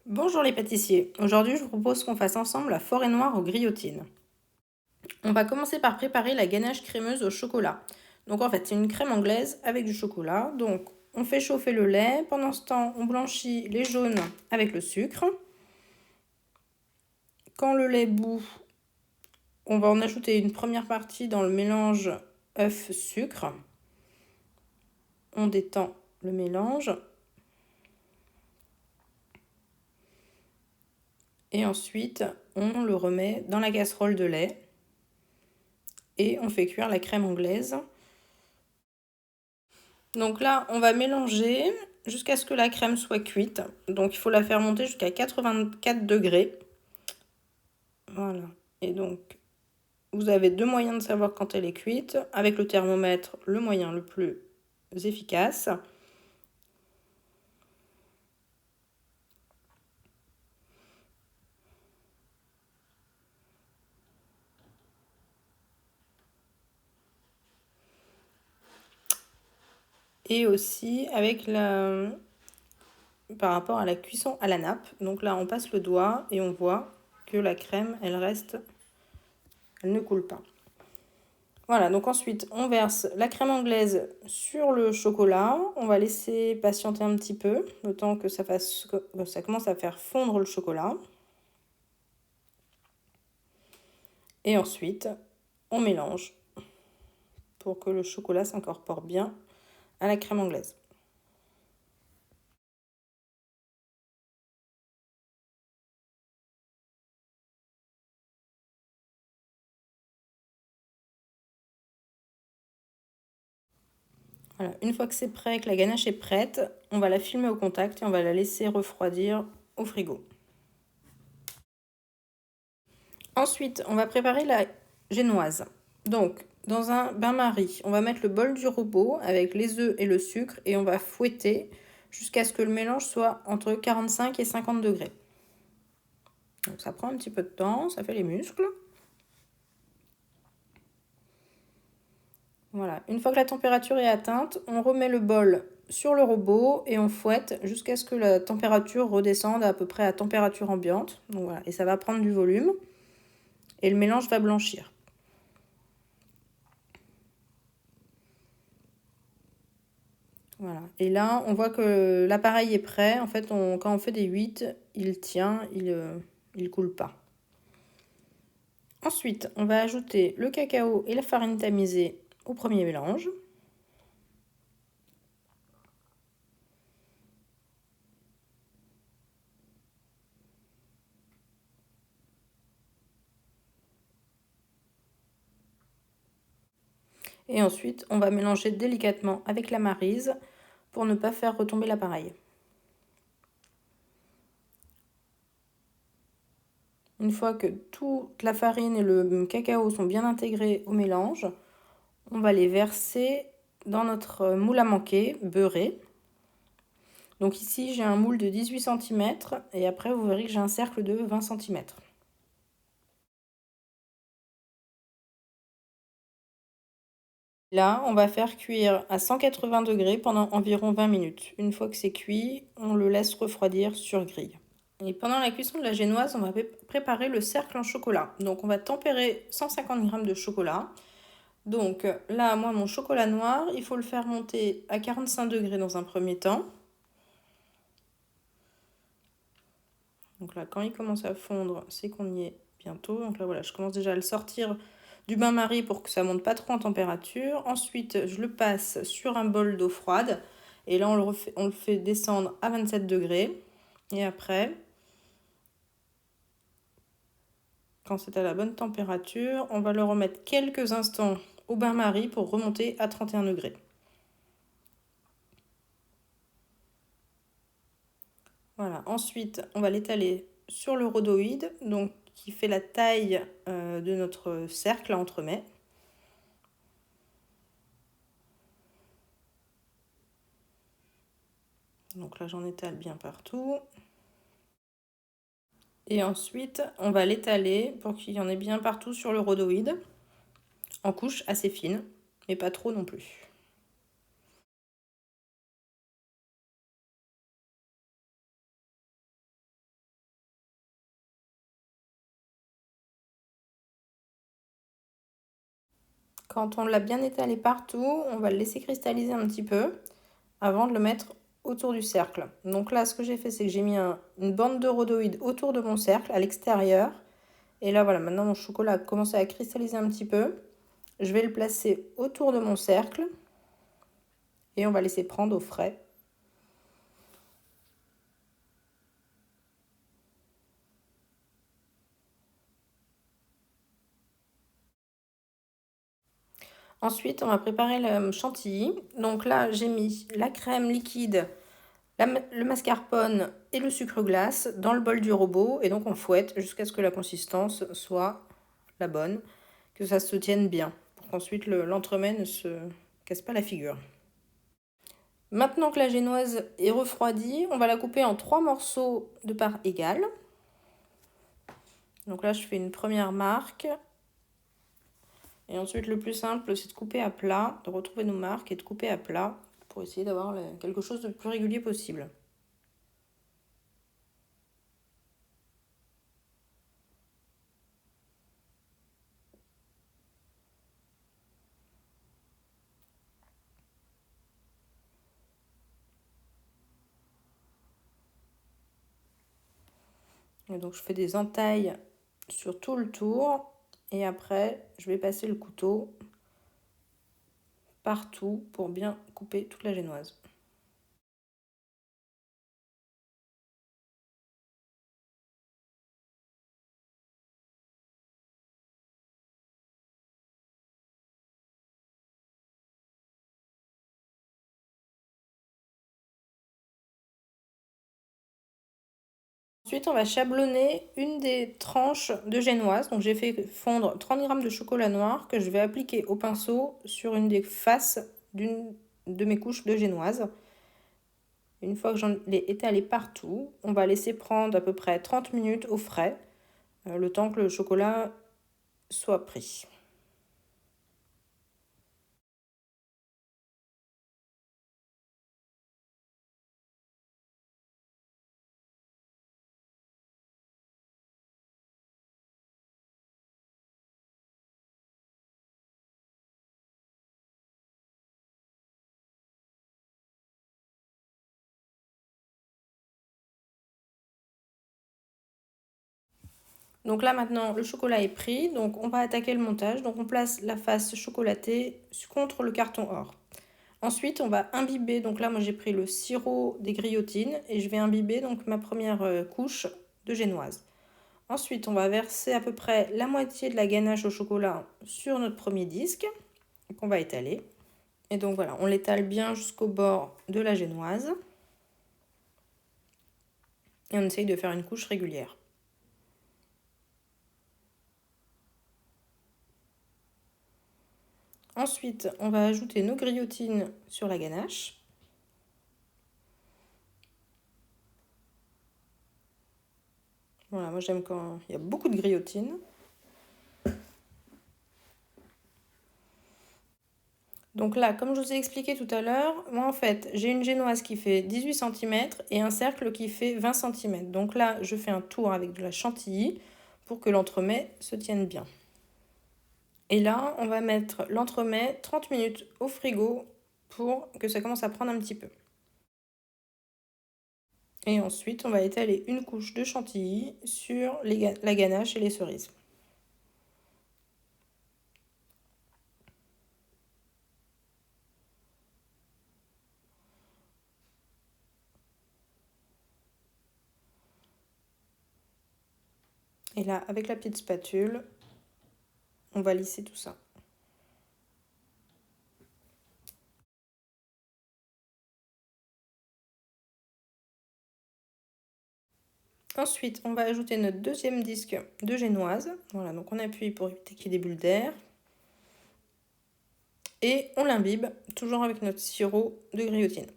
Bonjour les pâtissiers, aujourd'hui je vous propose qu'on fasse ensemble la forêt noire aux grillotines. On va commencer par préparer la ganache crémeuse au chocolat. Donc en fait c'est une crème anglaise avec du chocolat. Donc on fait chauffer le lait, pendant ce temps on blanchit les jaunes avec le sucre. Quand le lait bout, on va en ajouter une première partie dans le mélange œuf-sucre. On détend le mélange. Et ensuite, on le remet dans la casserole de lait et on fait cuire la crème anglaise. Donc là, on va mélanger jusqu'à ce que la crème soit cuite. Donc il faut la faire monter jusqu'à 84 degrés. Voilà. Et donc, vous avez deux moyens de savoir quand elle est cuite. Avec le thermomètre, le moyen le plus efficace. Et aussi avec par rapport à la cuisson à la nappe. Donc là, on passe le doigt et on voit que la crème, elle reste, elle ne coule pas. Voilà, donc ensuite, on verse la crème anglaise sur le chocolat. On va laisser patienter un petit peu, le temps que ça commence à faire fondre le chocolat. Et ensuite, on mélange pour que le chocolat s'incorpore bien à la crème anglaise. Voilà, une fois que c'est prêt, que la ganache est prête, on va la filmer au contact et on va la laisser refroidir au frigo. Ensuite, on va préparer la génoise. Donc, dans un bain-marie, on va mettre le bol du robot avec les œufs et le sucre et on va fouetter jusqu'à ce que le mélange soit entre 45 et 50 degrés. Donc ça prend un petit peu de temps, ça fait les muscles. Voilà, une fois que la température est atteinte, on remet le bol sur le robot et on fouette jusqu'à ce que la température redescende à peu près à température ambiante. Donc voilà, et ça va prendre du volume et le mélange va blanchir. Voilà. Et là, on voit que l'appareil est prêt. En fait, quand on fait des 8, il tient, il coule pas. Ensuite, on va ajouter le cacao et la farine tamisée au premier mélange. Et ensuite, on va mélanger délicatement avec la maryse pour ne pas faire retomber l'appareil. Une fois que toute la farine et le cacao sont bien intégrés au mélange, on va les verser dans notre moule à manquer beurré. Donc ici, j'ai un moule de 18 cm et après, vous verrez que j'ai un cercle de 20 cm. Là, on va faire cuire à 180 degrés pendant environ 20 minutes. Une fois que c'est cuit, on le laisse refroidir sur grille. Et pendant la cuisson de la génoise, on va préparer le cercle en chocolat. Donc on va tempérer 150 g de chocolat. Donc là, moi, mon chocolat noir, il faut le faire monter à 45 degrés dans un premier temps. Donc là, quand il commence à fondre, c'est qu'on y est bientôt. Donc là, voilà, je commence déjà à le sortir du bain-marie pour que ça monte pas trop en température. Ensuite, je le passe sur un bol d'eau froide. Et là, on le fait descendre à 27 degrés. Et après, quand c'est à la bonne température, on va le remettre quelques instants au bain-marie pour remonter à 31 degrés. Voilà, ensuite, on va l'étaler sur le rhodoïde, donc qui fait la taille de notre cercle à entremets. Donc là, j'en étale bien partout. Et ensuite, on va l'étaler pour qu'il y en ait bien partout sur le rhodoïde, en couches assez fines, mais pas trop non plus. Quand on l'a bien étalé partout, on va le laisser cristalliser un petit peu avant de le mettre autour du cercle. Donc là, ce que j'ai fait, c'est que j'ai mis une bande de rhodoïde autour de mon cercle, à l'extérieur. Et là, voilà, maintenant mon chocolat a commencé à cristalliser un petit peu. Je vais le placer autour de mon cercle et on va laisser prendre au frais. Ensuite, on va préparer le chantilly. Donc là, j'ai mis la crème liquide, le mascarpone et le sucre glace dans le bol du robot. Et donc, on fouette jusqu'à ce que la consistance soit la bonne, que ça se tienne bien, pour qu'ensuite l'entremets ne se casse pas la figure. Maintenant que la génoise est refroidie, on va la couper en 3 morceaux de part égale. Donc là, je fais une première marque. Et ensuite, le plus simple, c'est de couper à plat, de retrouver nos marques et de couper à plat pour essayer d'avoir quelque chose de plus régulier possible. Et donc, je fais des entailles sur tout le tour. Et après, je vais passer le couteau partout pour bien couper toute la génoise. Ensuite, on va chablonner une des tranches de génoise. Donc, j'ai fait fondre 30 g de chocolat noir que je vais appliquer au pinceau sur une des faces d'une de mes couches de génoise. Une fois que j'en ai étalé partout, on va laisser prendre à peu près 30 minutes au frais, le temps que le chocolat soit pris. Donc là maintenant le chocolat est pris, donc on va attaquer le montage. Donc on place la face chocolatée contre le carton or. Ensuite on va imbiber, donc là moi j'ai pris le sirop des grillotines et je vais imbiber donc ma première couche de génoise. Ensuite on va verser à peu près la moitié de la ganache au chocolat sur notre premier disque qu'on va étaler. Et donc voilà, on l'étale bien jusqu'au bord de la génoise. Et on essaye de faire une couche régulière. Ensuite, on va ajouter nos grillotines sur la ganache. Voilà, moi j'aime quand il y a beaucoup de grillotines. Donc là, comme je vous ai expliqué tout à l'heure, moi en fait, j'ai une génoise qui fait 18 cm et un cercle qui fait 20 cm. Donc là, je fais un tour avec de la chantilly pour que l'entremets se tienne bien. Et là, on va mettre l'entremets 30 minutes au frigo pour que ça commence à prendre un petit peu. Et ensuite, on va étaler une couche de chantilly sur la ganache et les cerises. Et là, avec la petite spatule, on va lisser tout ça. Ensuite, on va ajouter notre deuxième disque de génoise. Voilà, donc on appuie pour éviter qu'il y ait des bulles d'air. Et on l'imbibe, toujours avec notre sirop de grillotine.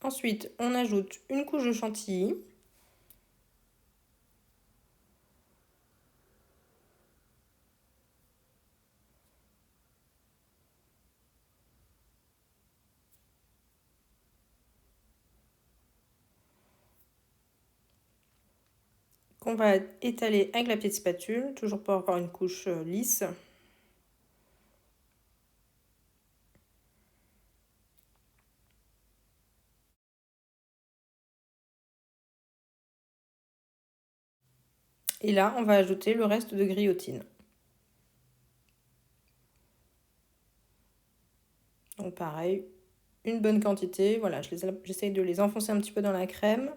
Ensuite, on ajoute une couche de chantilly. Qu'on va étaler avec la petite spatule, toujours pour avoir une couche lisse. Et là, on va ajouter le reste de griotine. Donc pareil, une bonne quantité. Voilà, j'essaye de les enfoncer un petit peu dans la crème.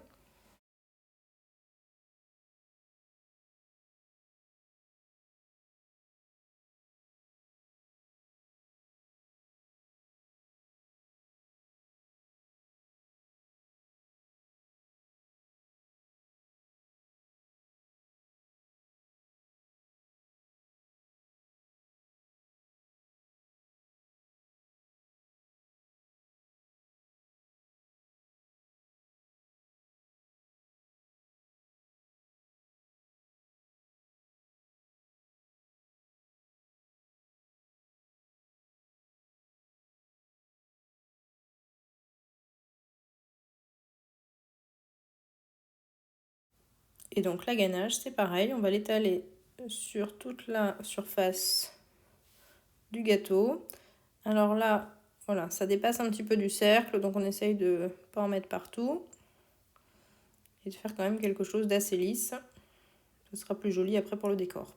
Et donc la ganache, c'est pareil, on va l'étaler sur toute la surface du gâteau. Alors là, voilà, ça dépasse un petit peu du cercle, donc on essaye de ne pas en mettre partout. Et de faire quand même quelque chose d'assez lisse. Ce sera plus joli après pour le décor.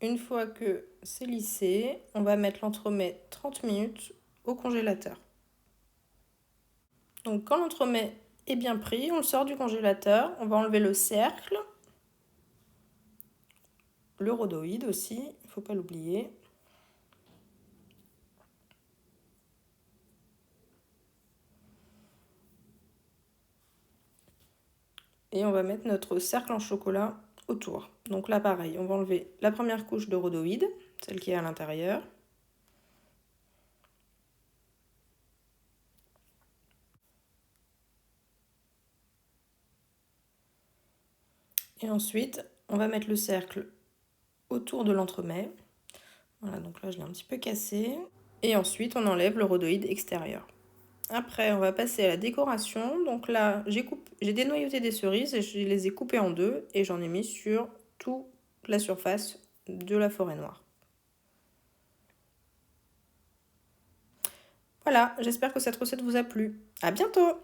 Une fois que c'est lissé, on va mettre l'entremet 30 minutes au congélateur. Donc quand l'entremet est bien pris, on le sort du congélateur, on va enlever le cercle, le rhodoïde aussi, il ne faut pas l'oublier. Et on va mettre notre cercle en chocolat autour. Donc là pareil, on va enlever la première couche de rhodoïde, celle qui est à l'intérieur. Et ensuite, on va mettre le cercle autour de l'entremet. Voilà, donc là je l'ai un petit peu cassé. Et ensuite, on enlève le rhodoïde extérieur. Après, on va passer à la décoration. Donc là, j'ai dénoyauté des cerises et je les ai coupées en deux et j'en ai mis sur toute la surface de la forêt noire. Voilà, j'espère que cette recette vous a plu. À bientôt!